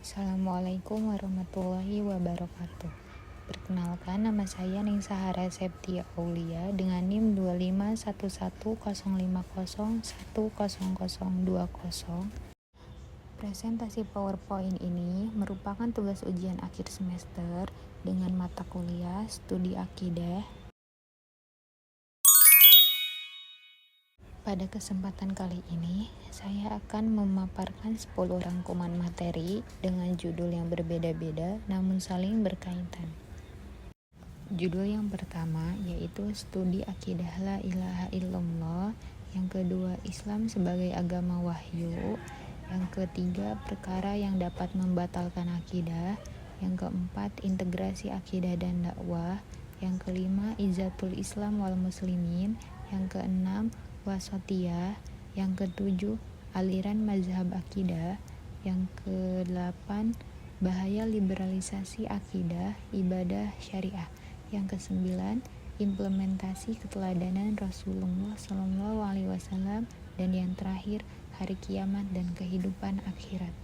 Assalamualaikum warahmatullahi wabarakatuh. Perkenalkan, nama saya Ningsahara Septia Aulia dengan NIM 25115010020. Presentasi PowerPoint ini merupakan tugas ujian akhir semester dengan mata kuliah Studi Akidah. Pada kesempatan kali ini, saya akan memaparkan 10 rangkuman materi dengan judul yang berbeda-beda namun saling berkaitan. Judul yang pertama yaitu Studi Akidah La Ilaha Illallah, yang kedua Islam sebagai agama wahyu, yang ketiga perkara yang dapat membatalkan akidah, yang keempat integrasi akidah dan dakwah, yang kelima Izzatul Islam wal Muslimin, yang keenam Wasatiyah, yang ketujuh aliran mazhab akidah, yang kedelapan bahaya liberalisasi akidah, ibadah syariah, yang kesembilan implementasi keteladanan Rasulullah SAW, dan yang terakhir hari kiamat dan kehidupan akhirat.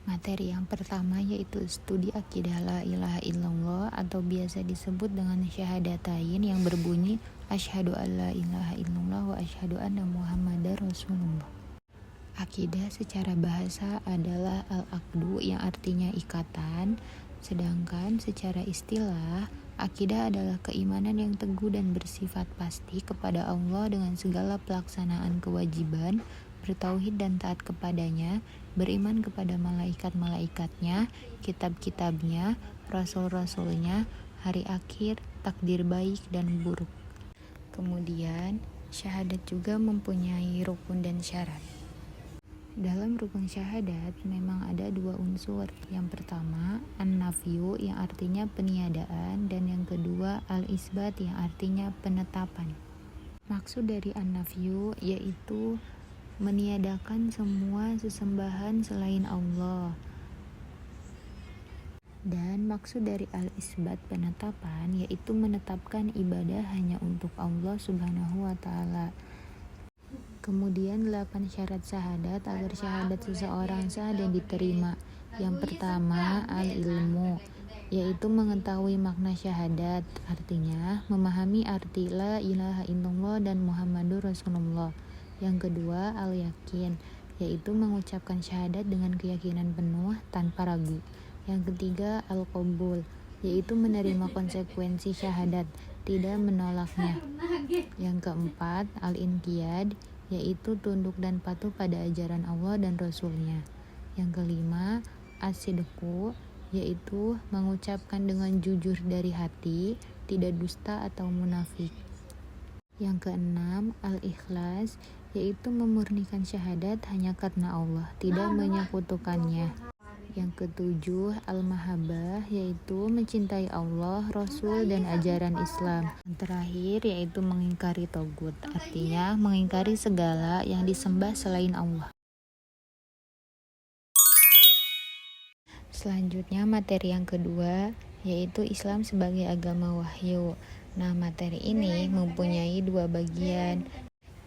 Materi yang pertama yaitu studi akidah la ilaha illallah atau biasa disebut dengan syahadatain, yang berbunyi asyhadu alla ilaha illallah wa asyhadu anna muhammadar rasulullah. Akidah secara bahasa adalah al-aqdu yang artinya ikatan, sedangkan secara istilah akidah adalah keimanan yang teguh dan bersifat pasti kepada Allah dengan segala pelaksanaan kewajiban, bertauhid dan taat kepadanya, beriman kepada malaikat-malaikatnya, kitab-kitabnya, rasul-rasulnya, hari akhir, takdir baik dan buruk. Kemudian, syahadat juga mempunyai rukun dan syarat. Dalam rukun syahadat memang ada dua unsur. Yang pertama, an-nafyu yang artinya peniadaan, dan yang kedua al-isbat yang artinya penetapan. Maksud dari an-nafyu yaitu meniadakan semua sesembahan selain Allah. Dan maksud dari al-isbat penetapan yaitu menetapkan ibadah hanya untuk Allah Subhanahu wa ta'ala. Kemudian 8 syarat syahadat agar syahadat seseorang sah dan diterima. Yang pertama, al-ilmu, yaitu mengetahui makna syahadat, artinya memahami arti la ilaha illallah dan Muhammadur Rasulullah. Yang kedua, al-yakin, yaitu mengucapkan syahadat dengan keyakinan penuh tanpa ragu. Yang ketiga, al-qabul, yaitu menerima konsekuensi syahadat, tidak menolaknya. Yang keempat, al-inqiyad, yaitu tunduk dan patuh pada ajaran Allah dan Rasulnya. Yang kelima, as-sidqu, yaitu mengucapkan dengan jujur dari hati, tidak dusta atau munafik. Yang keenam, al-ikhlas, yaitu memurnikan syahadat hanya karena Allah, tidak menyekutukannya. Yang ketujuh, al-mahabbah, yaitu mencintai Allah, Rasul, dan ajaran Islam. Yang terakhir yaitu mengingkari togut, artinya mengingkari segala yang disembah selain Allah. Selanjutnya materi yang kedua yaitu Islam sebagai agama wahyu. Nah, materi ini mempunyai dua bagian.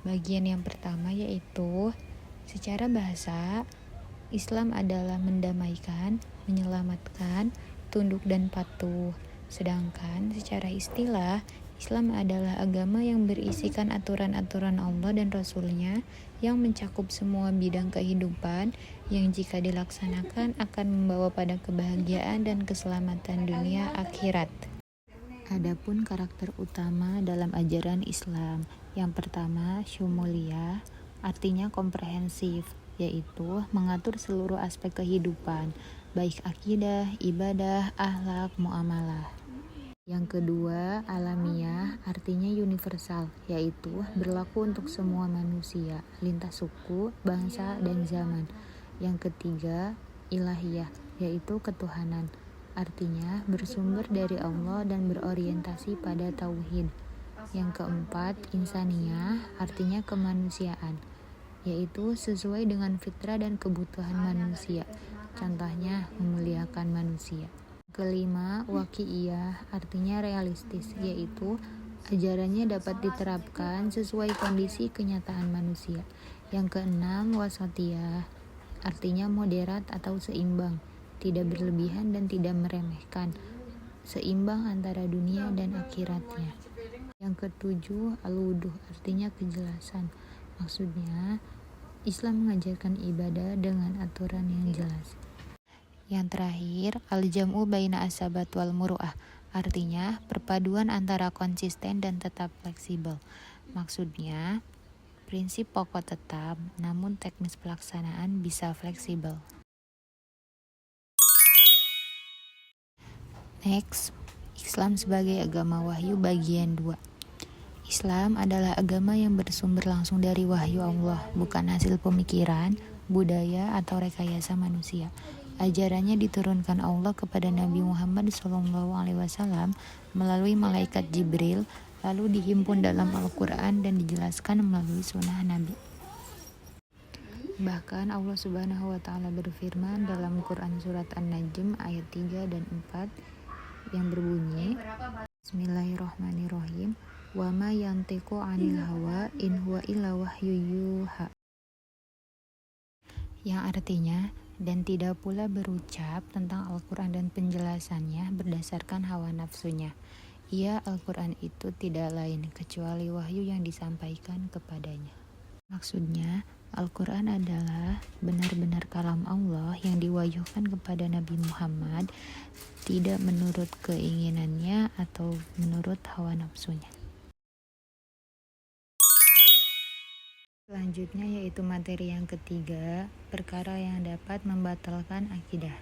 Bagian yang pertama yaitu secara bahasa, Islam adalah mendamaikan, menyelamatkan, tunduk dan patuh. Sedangkan secara istilah, Islam adalah agama yang berisikan aturan-aturan Allah dan Rasul-Nya yang mencakup semua bidang kehidupan yang jika dilaksanakan akan membawa pada kebahagiaan dan keselamatan dunia akhirat. Adapun karakter utama dalam ajaran Islam, yang pertama syumuliyah, artinya komprehensif, yaitu mengatur seluruh aspek kehidupan, baik akidah, ibadah, akhlak, muamalah. Yang kedua, alamiah, artinya universal, yaitu berlaku untuk semua manusia, lintas suku, bangsa, dan zaman. Yang ketiga, ilahiyah, yaitu ketuhanan, artinya bersumber dari Allah dan berorientasi pada tauhid. Yang keempat, insaniyah, artinya kemanusiaan, yaitu sesuai dengan fitrah dan kebutuhan manusia, contohnya memuliakan manusia. Kelima, waqi'iyah, artinya realistis, yaitu ajarannya dapat diterapkan sesuai kondisi kenyataan manusia. Yang keenam, wasatiyah, artinya moderat atau seimbang, tidak berlebihan dan tidak meremehkan, seimbang antara dunia dan akhiratnya. Yang ketujuh, al-wuduh, artinya kejelasan. Maksudnya, Islam mengajarkan ibadah dengan aturan yang jelas. Yang terakhir, al-jam'u baina asabat wal muru'ah, artinya perpaduan antara konsisten dan tetap fleksibel. Maksudnya, prinsip pokok tetap, namun teknis pelaksanaan bisa fleksibel. Next, Islam sebagai agama wahyu bagian 2. Islam adalah agama yang bersumber langsung dari wahyu Allah, bukan hasil pemikiran, budaya, atau rekayasa manusia. Ajarannya diturunkan Allah kepada Nabi Muhammad SAW melalui malaikat Jibril, lalu dihimpun dalam Al-Quran dan dijelaskan melalui sunnah Nabi. Bahkan Allah Subhanahu wa Ta'ala berfirman dalam Quran Surat An-Najm ayat 3 dan 4 yang berbunyi, Bismillahirrahmanirrahim, wa ma yantiqu 'anil hawa in huwa illa wahyu yuha, yang artinya, dan tidak pula berucap tentang Al-Quran dan penjelasannya berdasarkan hawa nafsunya. Al-Quran itu tidak lain kecuali wahyu yang disampaikan kepadanya. Maksudnya, Al-Quran adalah benar-benar kalam Allah yang diwahyukan kepada Nabi Muhammad, tidak menurut keinginannya atau menurut hawa nafsunya. Selanjutnya yaitu materi yang ketiga, perkara yang dapat membatalkan akidah.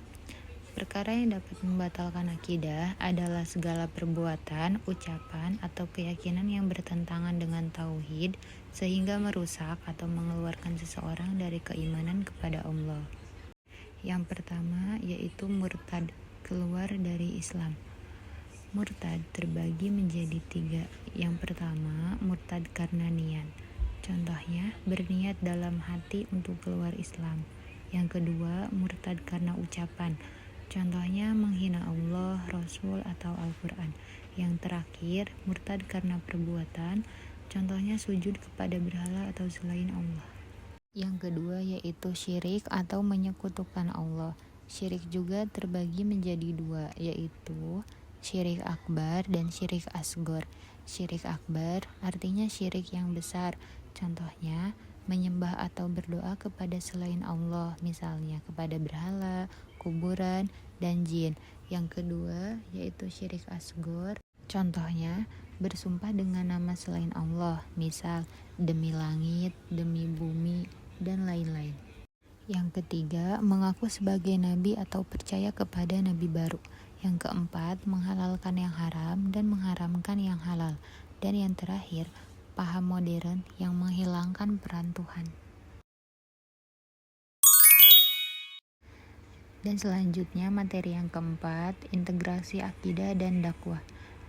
Perkara yang dapat membatalkan akidah adalah segala perbuatan, ucapan, atau keyakinan yang bertentangan dengan tauhid sehingga merusak atau mengeluarkan seseorang dari keimanan kepada Allah. Yang pertama yaitu murtad, keluar dari Islam. Murtad terbagi menjadi 3. Yang pertama, murtad karena niat. Contohnya, berniat dalam hati untuk keluar Islam. Yang kedua, murtad karena ucapan. Contohnya, menghina Allah, Rasul, atau Al-Quran. Yang terakhir, murtad karena perbuatan. Contohnya, sujud kepada berhala atau selain Allah. Yang kedua yaitu syirik atau menyekutukan Allah. Syirik juga terbagi menjadi 2, yaitu syirik akbar dan syirik asgor. Syirik akbar artinya syirik yang besar. Contohnya, menyembah atau berdoa kepada selain Allah, misalnya kepada berhala, kuburan, dan jin. Yang kedua yaitu syirik asgor. Contohnya, bersumpah dengan nama selain Allah, misal demi langit, demi bumi, dan lain-lain. Yang ketiga, mengaku sebagai nabi atau percaya kepada nabi baru. Yang keempat, menghalalkan yang haram dan mengharamkan yang halal. Dan yang terakhir, paham modern yang menghilangkan peran Tuhan. Dan selanjutnya materi yang keempat, integrasi akidah dan dakwah.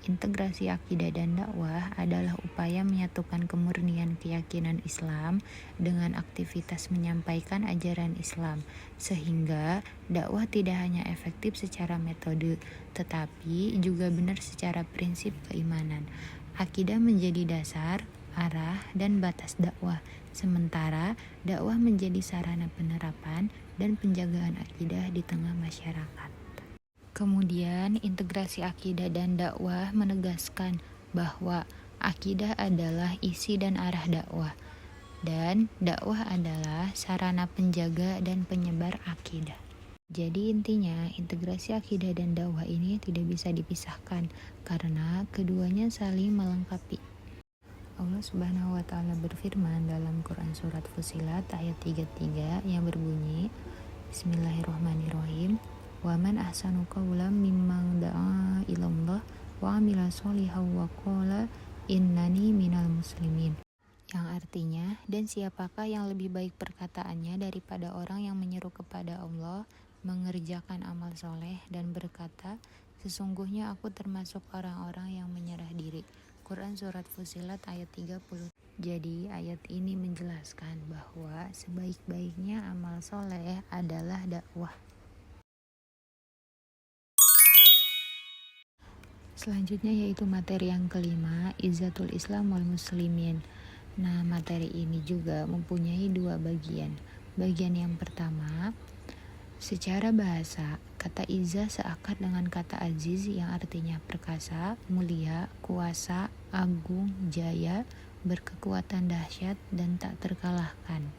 Integrasi akidah dan dakwah adalah upaya menyatukan kemurnian keyakinan Islam dengan aktivitas menyampaikan ajaran Islam, sehingga dakwah tidak hanya efektif secara metode, tetapi juga benar secara prinsip keimanan. Akidah menjadi dasar, arah, dan batas dakwah, sementara dakwah menjadi sarana penerapan dan penjagaan akidah di tengah masyarakat. Kemudian, integrasi akidah dan dakwah menegaskan bahwa akidah adalah isi dan arah dakwah, dan dakwah adalah sarana penjaga dan penyebar akidah. Jadi intinya, integrasi akidah dan dakwah ini tidak bisa dipisahkan karena keduanya saling melengkapi. Allah Subhanahu wa Ta'ala berfirman dalam Quran Surat Fussilat ayat 33 yang berbunyi, Bismillahirrahmanirrahim, wa man ahsanu qawlan mimman da'a ilallah wa amila sholihan wa qala innani minal muslimin. Yang artinya, dan siapakah yang lebih baik perkataannya daripada orang yang menyeru kepada Allah, mengerjakan amal soleh dan berkata, sesungguhnya aku termasuk orang-orang yang menyerah diri. Quran Surat Fussilat ayat 30. Jadi ayat ini menjelaskan bahwa sebaik-baiknya amal soleh adalah dakwah. Selanjutnya yaitu materi yang kelima, Izzatul Islam wal Muslimin. Nah, materi ini juga mempunyai dua bagian. Bagian yang pertama, secara bahasa, kata izzah seakat dengan kata aziz yang artinya perkasa, mulia, kuasa, agung, jaya, berkekuatan dahsyat, dan tak terkalahkan.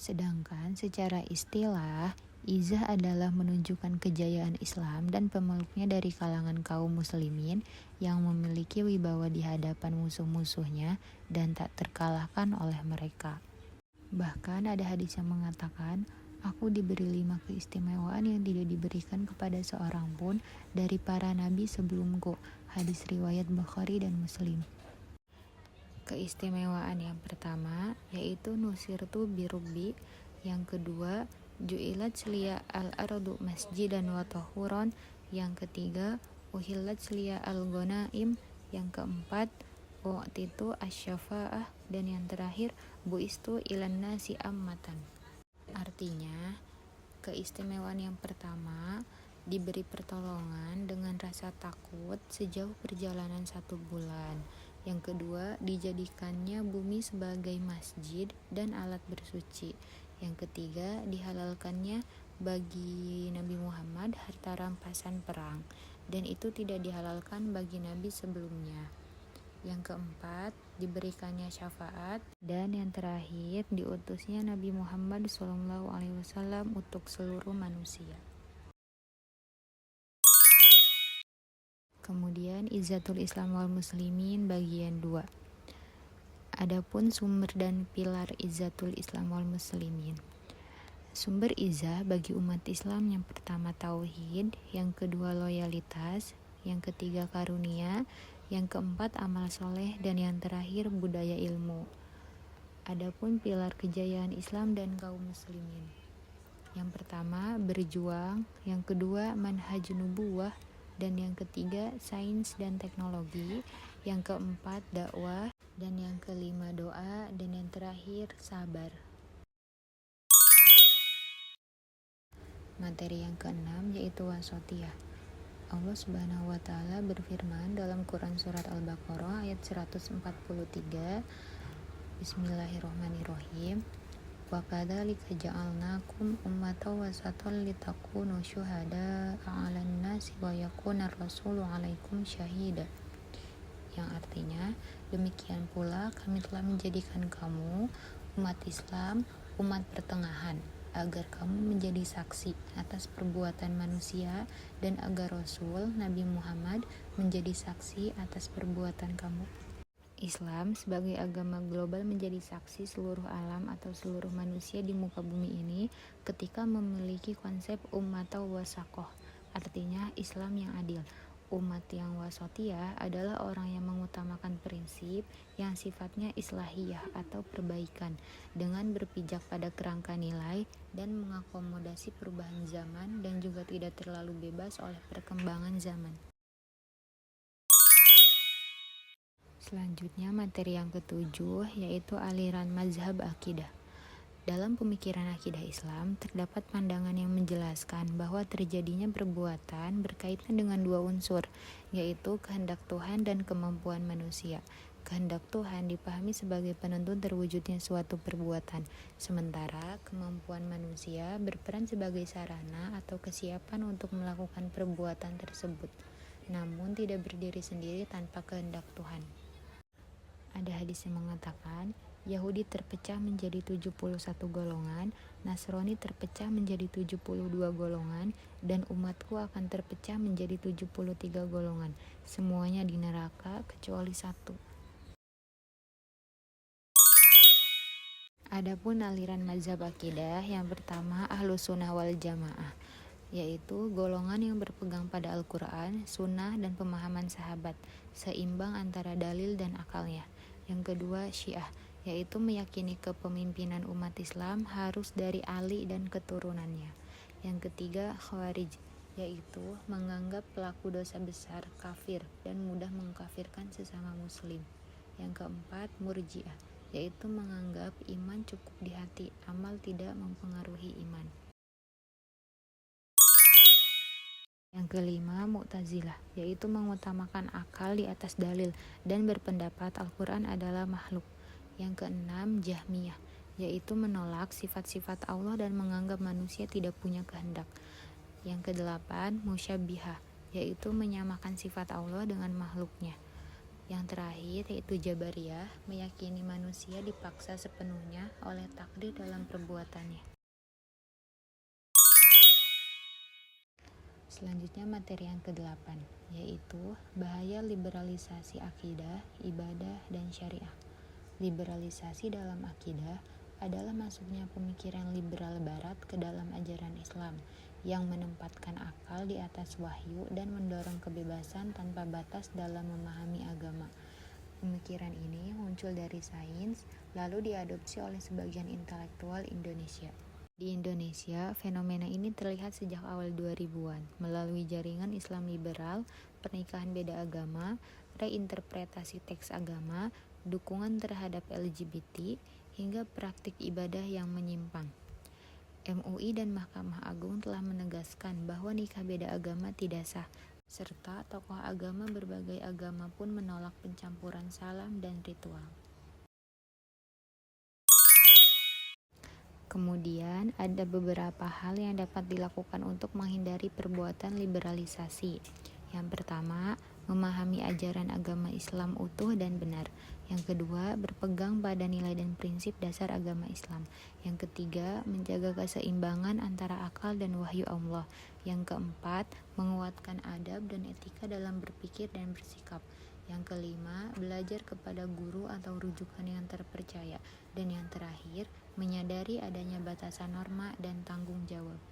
Sedangkan secara istilah, izzah adalah menunjukkan kejayaan Islam dan pemeluknya dari kalangan kaum muslimin yang memiliki wibawa di hadapan musuh-musuhnya dan tak terkalahkan oleh mereka. Bahkan ada hadis yang mengatakan, aku diberi 5 keistimewaan yang tidak diberikan kepada seorang pun dari para nabi sebelumku. Hadis riwayat Bukhari dan Muslim. Keistimewaan yang pertama yaitu nusirtu birubbi, yang kedua ju'ilat liya al-ardu masjidan wa tahuron, yang ketiga uhillat liya al-ghanaim, yang keempat u'titu asy-syafa'ah, dan yang terakhir buistu ilan nasi ammatan. Artinya, keistimewaan yang pertama diberi pertolongan dengan rasa takut sejauh perjalanan 1 bulan. Yang kedua, dijadikannya bumi sebagai masjid dan alat bersuci. Yang ketiga, dihalalkannya bagi Nabi Muhammad harta rampasan perang, dan itu tidak dihalalkan bagi nabi sebelumnya. Yang keempat, diberikannya syafaat, dan yang terakhir, diutusnya Nabi Muhammad SAW untuk seluruh manusia. Kemudian Izzatul Islam wal Muslimin bagian 2. Adapun sumber dan pilar Izzatul Islam wal Muslimin. Sumber izzah bagi umat Islam yang pertama tauhid, yang kedua loyalitas, yang ketiga karunia, yang keempat amal soleh, dan yang terakhir budaya ilmu. Adapun pilar kejayaan Islam dan kaum muslimin. Yang pertama berjuang, yang kedua manhaj nubuwah, dan yang ketiga sains dan teknologi, yang keempat dakwah, dan yang kelima doa, dan yang terakhir sabar. Materi yang keenam yaitu wasatiyah. Allah Subhanahu wa taala berfirman dalam Quran surat Al-Baqarah ayat 143, Bismillahirrahmanirrahim. Wa kadzalika ja'alnakum ummatan wasatan litakunu syuhada'a 'alan nasi wa yakunar rasulu 'alaikum syahida. Yang artinya, demikian pula kami telah menjadikan kamu umat Islam, umat pertengahan, agar kamu menjadi saksi atas perbuatan manusia dan agar Rasul Nabi Muhammad menjadi saksi atas perbuatan kamu. Islam sebagai agama global menjadi saksi seluruh alam atau seluruh manusia di muka bumi ini ketika memiliki konsep ummatan wasaqah, artinya Islam yang adil. Umat yang wasatiyah adalah orang yang mengutamakan prinsip yang sifatnya islahiyah atau perbaikan dengan berpijak pada kerangka nilai dan mengakomodasi perubahan zaman dan juga tidak terlalu bebas oleh perkembangan zaman. Selanjutnya materi yang ketujuh yaitu aliran mazhab akidah. Dalam pemikiran akidah Islam terdapat pandangan yang menjelaskan bahwa terjadinya perbuatan berkaitan dengan 2 unsur, yaitu kehendak Tuhan dan kemampuan manusia. Kehendak Tuhan dipahami sebagai penentu terwujudnya suatu perbuatan, sementara kemampuan manusia berperan sebagai sarana atau kesiapan untuk melakukan perbuatan tersebut, namun tidak berdiri sendiri tanpa kehendak Tuhan. Ada hadis yang mengatakan, Yahudi terpecah menjadi 71 golongan, Nasrani terpecah menjadi 72 golongan, dan umatku akan terpecah menjadi 73 golongan. Semuanya di neraka kecuali 1. Adapun aliran mazhab akidah yang pertama Ahlus Sunnah wal Jamaah, yaitu golongan yang berpegang pada Al-Quran, Sunnah, dan pemahaman sahabat, seimbang antara dalil dan akalnya. Yang kedua Syiah, yaitu meyakini kepemimpinan umat Islam harus dari Ali dan keturunannya. Yang ketiga Khawarij, yaitu menganggap pelaku dosa besar kafir dan mudah mengkafirkan sesama muslim. Yang keempat Murji'ah, yaitu menganggap iman cukup di hati, amal tidak mempengaruhi iman. Yang kelima Mu'tazilah, yaitu mengutamakan akal di atas dalil dan berpendapat Al-Quran adalah makhluk. Yang keenam, Jahmiyah, yaitu menolak sifat-sifat Allah dan menganggap manusia tidak punya kehendak. Yang kedelapan, Musyabbihah, yaitu menyamakan sifat Allah dengan makhluknya. Yang terakhir yaitu Jabariyah, meyakini manusia dipaksa sepenuhnya oleh takdir dalam perbuatannya. Selanjutnya materi yang ke-8, yaitu bahaya liberalisasi akidah, ibadah, dan syariah. Liberalisasi dalam akidah adalah masuknya pemikiran liberal barat ke dalam ajaran Islam yang menempatkan akal di atas wahyu dan mendorong kebebasan tanpa batas dalam memahami agama. Pemikiran ini muncul dari sains, lalu diadopsi oleh sebagian intelektual Indonesia. Di Indonesia, fenomena ini terlihat sejak awal 2000-an melalui jaringan Islam liberal, pernikahan beda agama, reinterpretasi teks agama, dukungan terhadap LGBT, hingga praktik ibadah yang menyimpang. MUI dan Mahkamah Agung telah menegaskan bahwa nikah beda agama tidak sah, serta tokoh agama berbagai agama pun menolak pencampuran salam dan ritual. Kemudian ada beberapa hal yang dapat dilakukan untuk menghindari perbuatan liberalisasi. Yang pertama, memahami ajaran agama Islam utuh dan benar. Yang kedua, berpegang pada nilai dan prinsip dasar agama Islam. Yang ketiga, menjaga keseimbangan antara akal dan wahyu Allah. Yang keempat, menguatkan adab dan etika dalam berpikir dan bersikap. Yang kelima, belajar kepada guru atau rujukan yang terpercaya. Dan yang terakhir, menyadari adanya batasan norma dan tanggung jawab.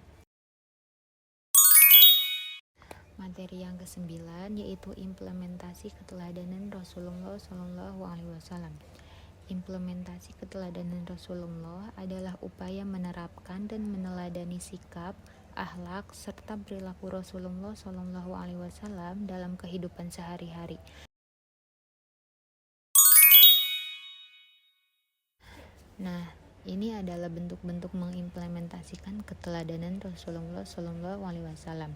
Materi yang ke-9 yaitu implementasi keteladanan Rasulullah SAW. Implementasi keteladanan Rasulullah adalah upaya menerapkan dan meneladani sikap, akhlak, serta perilaku Rasulullah SAW dalam kehidupan sehari-hari. Nah, ini adalah bentuk-bentuk mengimplementasikan keteladanan Rasulullah SAW.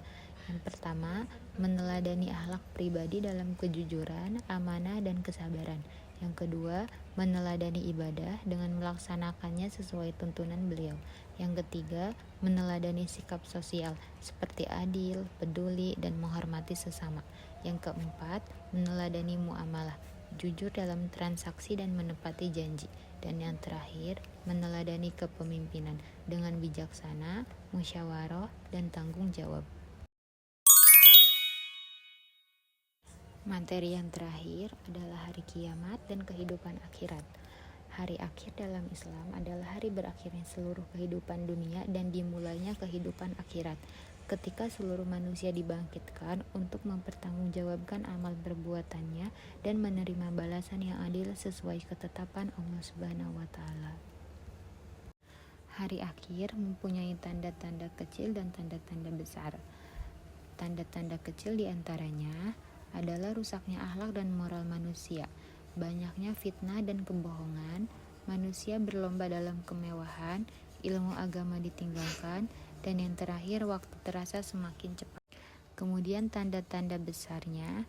Yang pertama, meneladani akhlak pribadi dalam kejujuran, amanah, dan kesabaran. Yang kedua, meneladani ibadah dengan melaksanakannya sesuai tuntunan beliau. Yang ketiga, meneladani sikap sosial seperti adil, peduli, dan menghormati sesama. Yang keempat, meneladani muamalah, jujur dalam transaksi dan menepati janji. Dan yang terakhir, meneladani kepemimpinan dengan bijaksana, musyawarah, dan tanggung jawab. Materi yang terakhir adalah hari kiamat dan kehidupan akhirat. Hari akhir dalam Islam adalah hari berakhirnya seluruh kehidupan dunia dan dimulainya kehidupan akhirat, ketika seluruh manusia dibangkitkan untuk mempertanggungjawabkan amal perbuatannya dan menerima balasan yang adil sesuai ketetapan Allah Subhanahu wa Ta'ala. Hari akhir mempunyai tanda-tanda kecil dan tanda-tanda besar. Tanda-tanda kecil diantaranya adalah rusaknya akhlak dan moral manusia, banyaknya fitnah dan kebohongan, manusia berlomba dalam kemewahan, ilmu agama ditinggalkan, dan yang terakhir waktu terasa semakin cepat. Kemudian tanda-tanda besarnya,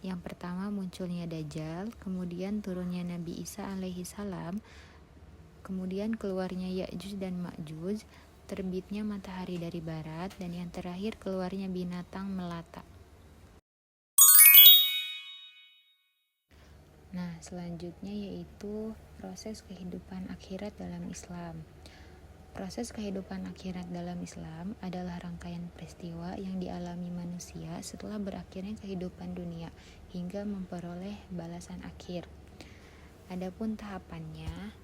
yang pertama munculnya Dajjal, kemudian turunnya Nabi Isa alaihi salam, kemudian keluarnya Ya'juj dan Ma'juj, terbitnya matahari dari barat, dan yang terakhir keluarnya binatang melata. Nah, selanjutnya yaitu proses kehidupan akhirat dalam Islam. Proses kehidupan akhirat dalam Islam adalah rangkaian peristiwa yang dialami manusia setelah berakhirnya kehidupan dunia hingga memperoleh balasan akhir. Adapun tahapannya,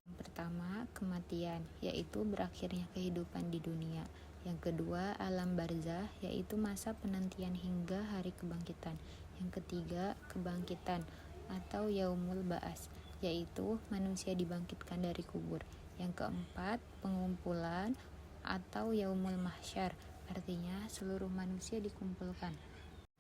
yang pertama kematian, yaitu berakhirnya kehidupan di dunia. Yang kedua alam barzah, yaitu masa penantian hingga hari kebangkitan. Yang ketiga kebangkitan atau yaumul ba'as, yaitu manusia dibangkitkan dari kubur. Yang keempat, pengumpulan atau yaumul mahsyar, artinya seluruh manusia dikumpulkan.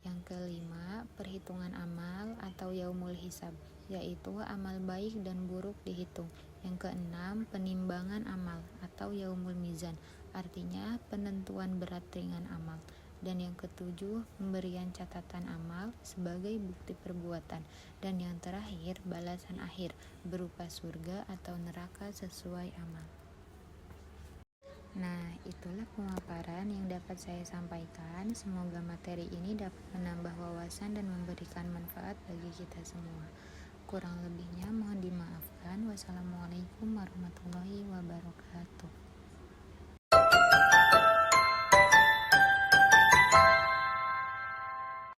Yang kelima, perhitungan amal atau yaumul hisab, yaitu amal baik dan buruk dihitung. Yang keenam, penimbangan amal atau yaumul mizan, artinya penentuan berat ringan amal. Dan yang ketujuh, pemberian catatan amal sebagai bukti perbuatan. Dan yang terakhir, balasan akhir berupa surga atau neraka sesuai amal. Nah, itulah pemaparan yang dapat saya sampaikan. Semoga materi ini dapat menambah wawasan dan memberikan manfaat bagi kita semua. Kurang lebihnya mohon dimaafkan. Wassalamualaikum warahmatullahi wabarakatuh.